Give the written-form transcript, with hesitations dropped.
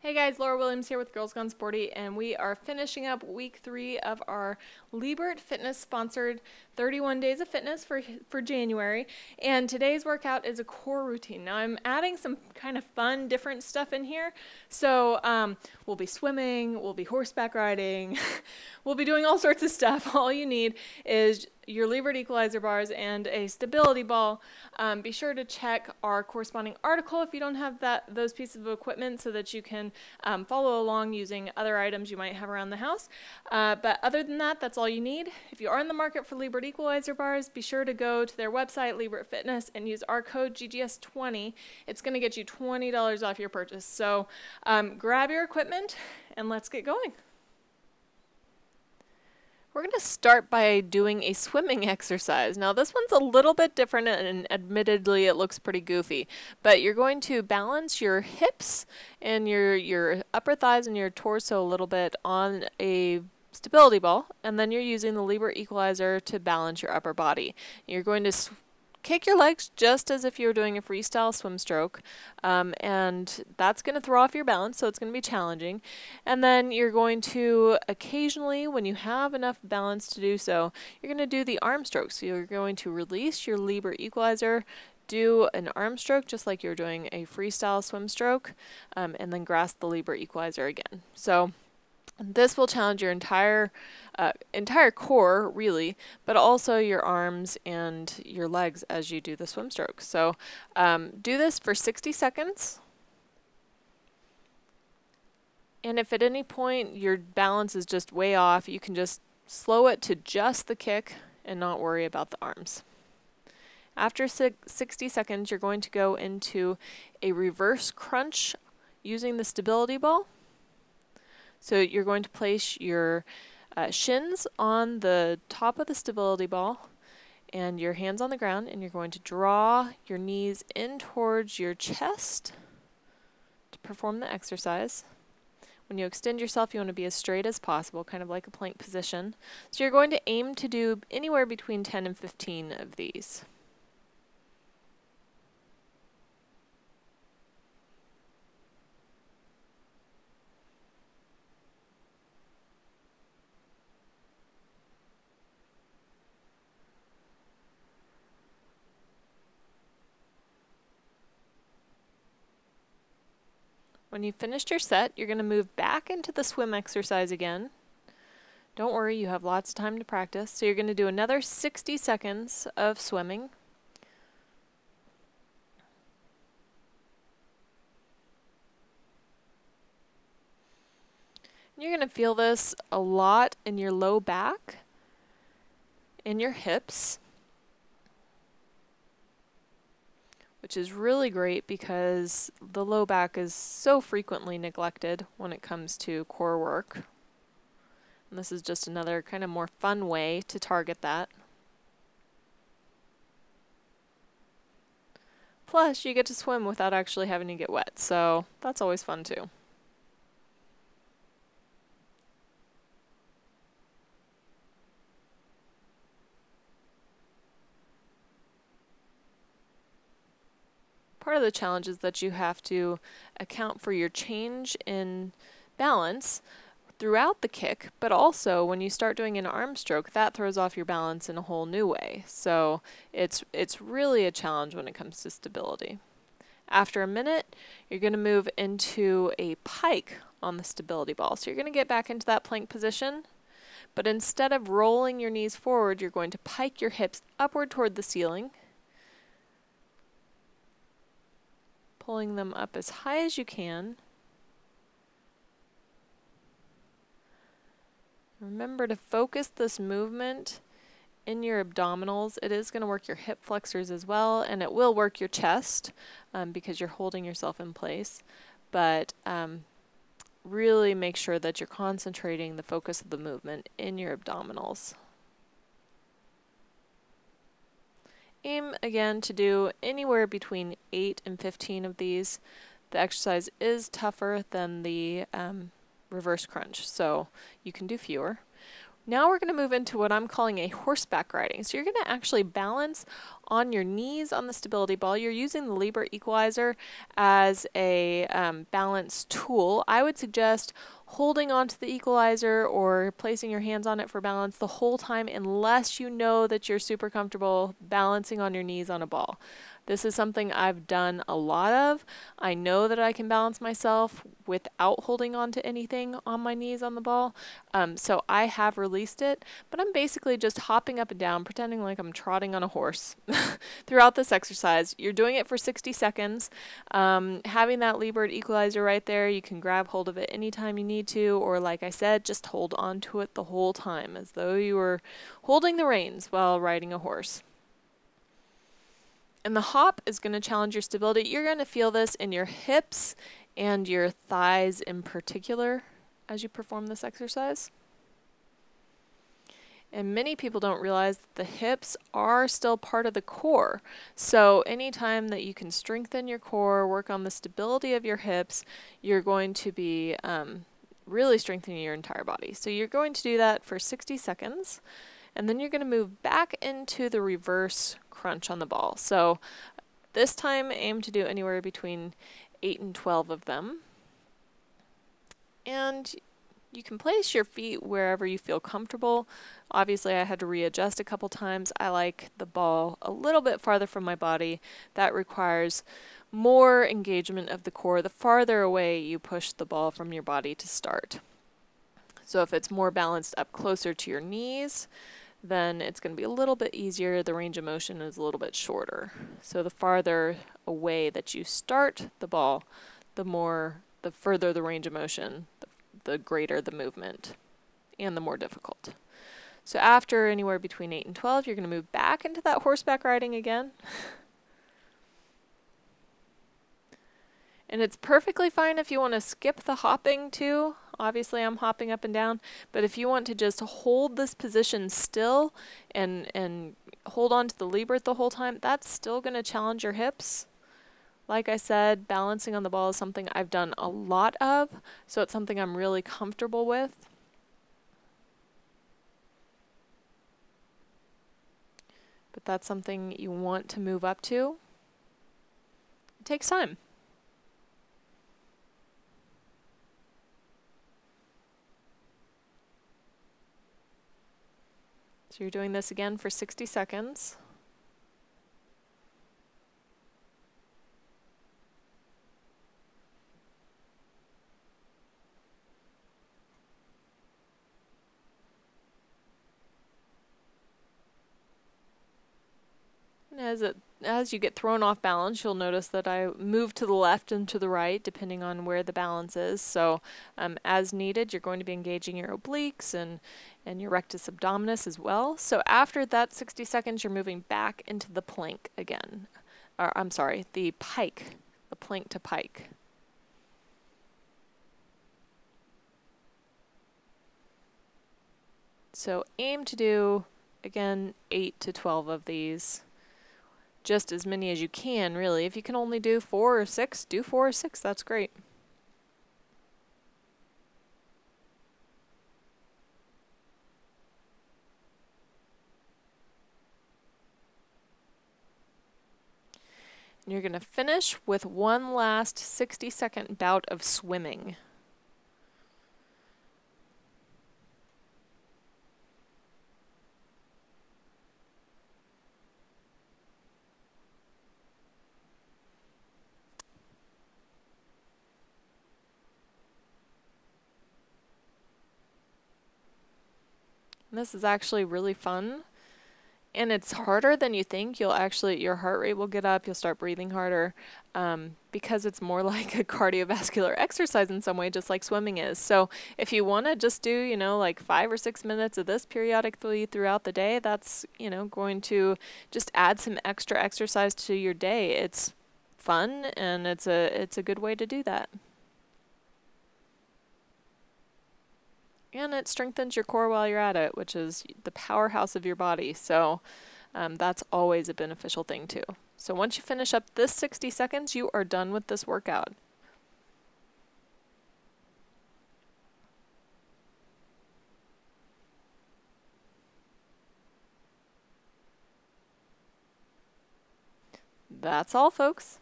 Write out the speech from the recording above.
Hey guys, Laura Williams here with Girls Gone Sporty, and we are finishing up week 3 of our Lebert Fitness sponsored 31 Days of Fitness for January. And today's workout is a core routine. Now I'm adding some kind of fun, different stuff in here. So we'll be swimming, we'll be horseback riding, we'll be doing all sorts of stuff. All you need is your Lebert Equalizer bars and a stability ball. Be sure to check our corresponding article if you don't have those pieces of equipment so that you can follow along using other items you might have around the house. But other than that, that's all you need. If you are in the market for Lebert Equalizer bars, be sure to go to their website, Lebert Fitness, and use our code GGS20. It's going to get you $20 off your purchase. So grab your equipment and let's get going. We're going to start by doing a swimming exercise. Now this one's a little bit different and admittedly it looks pretty goofy, but you're going to balance your hips and your upper thighs and your torso a little bit on a stability ball, and then you're using the Lebert Equalizer to balance your upper body. You're going to kick your legs just as if you were doing a freestyle swim stroke, and that's going to throw off your balance, so it's going to be challenging. And then you're going to occasionally, when you have enough balance to do so, you're going to do the arm stroke. So you're going to release your Lebert Equalizer, do an arm stroke just like you're doing a freestyle swim stroke, and then grasp the Lebert Equalizer again. So this will challenge your entire core, really, but also your arms and your legs as you do the swim stroke. So do this for 60 seconds. And if at any point your balance is just way off, you can just slow it to just the kick and not worry about the arms. After 60 seconds, you're going to go into a reverse crunch using the stability ball. So you're going to place your shins on the top of the stability ball and your hands on the ground, and you're going to draw your knees in towards your chest to perform the exercise. When you extend yourself, you want to be as straight as possible, kind of like a plank position. So you're going to aim to do anywhere between 10 and 15 of these. When you've finished your set, you're going to move back into the swim exercise again. Don't worry, you have lots of time to practice. So you're going to do another 60 seconds of swimming. You're going to feel this a lot in your low back, in your hips, which is really great because the low back is so frequently neglected when it comes to core work. And this is just another kind of more fun way to target that. Plus, you get to swim without actually having to get wet, so that's always fun too. Part of the challenge is that you have to account for your change in balance throughout the kick, but also when you start doing an arm stroke, that throws off your balance in a whole new way. So it's really a challenge when it comes to stability. After a minute, you're going to move into a pike on the stability ball. So you're going to get back into that plank position, but instead of rolling your knees forward, you're going to pike your hips upward toward the ceiling, pulling them up as high as you can. Remember to focus this movement in your abdominals. It is going to work your hip flexors as well, and it will work your chest because you're holding yourself in place. But really make sure that you're concentrating the focus of the movement in your abdominals. Aim again to do anywhere between 8 and 15 of these. The exercise is tougher than the reverse crunch, so you can do fewer. Now we're going to move into what I'm calling a horseback riding. So you're going to actually balance on your knees on the stability ball. You're using the Lebert Equalizer as a balance tool. I would suggest holding onto the equalizer or placing your hands on it for balance the whole time, unless you know that you're super comfortable balancing on your knees on a ball. This is something I've done a lot of. I know that I can balance myself without holding on to anything on my knees on the ball. So I have released it, but I'm basically just hopping up and down, pretending like I'm trotting on a horse throughout this exercise. You're doing it for 60 seconds. Having that Lebert Equalizer right there, you can grab hold of it anytime you need to, or like I said, just hold on to it the whole time, as though you were holding the reins while riding a horse. And the hop is going to challenge your stability. You're going to feel this in your hips and your thighs in particular as you perform this exercise. And many people don't realize that the hips are still part of the core. So anytime that you can strengthen your core, work on the stability of your hips, you're going to be really strengthening your entire body. So you're going to do that for 60 seconds. And then you're going to move back into the reverse crunch on the ball. So this time aim to do anywhere between 8 and 12 of them. And you can place your feet wherever you feel comfortable. Obviously I had to readjust a couple times. I like the ball a little bit farther from my body. That requires more engagement of the core the farther away you push the ball from your body to start. So if it's more balanced up closer to your knees, then it's going to be a little bit easier. The range of motion is a little bit shorter. So the farther away that you start the ball, the further the range of motion, the greater the movement, and the more difficult. So after anywhere between 8 and 12, you're going to move back into that horseback riding again. And it's perfectly fine if you want to skip the hopping too. Obviously I'm hopping up and down, but if you want to just hold this position still and hold on to the Lebert the whole time, that's still going to challenge your hips. Like I said, balancing on the ball is something I've done a lot of, so it's something I'm really comfortable with. But that's something you want to move up to. It takes time. So you're doing this again for 60 seconds. And as you get thrown off balance, you'll notice that I move to the left and to the right depending on where the balance is. So as needed, you're going to be engaging your obliques and your rectus abdominis as well. So after that 60 seconds, you're moving back into the plank again. Or I'm sorry, the pike, the plank to pike. So aim to do, again, 8 to 12 of these. Just as many as you can, really. If you can only do 4 or 6, do 4 or 6. That's great. And you're going to finish with one last 60-second bout of swimming. This is actually really fun, and it's harder than you think. Your heart rate will get up, you'll start breathing harder, because it's more like a cardiovascular exercise in some way, just like swimming is. So if you want to just do, like 5 or 6 minutes of this periodically throughout the day, that's, going to just add some extra exercise to your day. It's fun, and it's a good way to do that. And it strengthens your core while you're at it, which is the powerhouse of your body. So that's always a beneficial thing too. So once you finish up this 60 seconds, you are done with this workout. That's all, folks.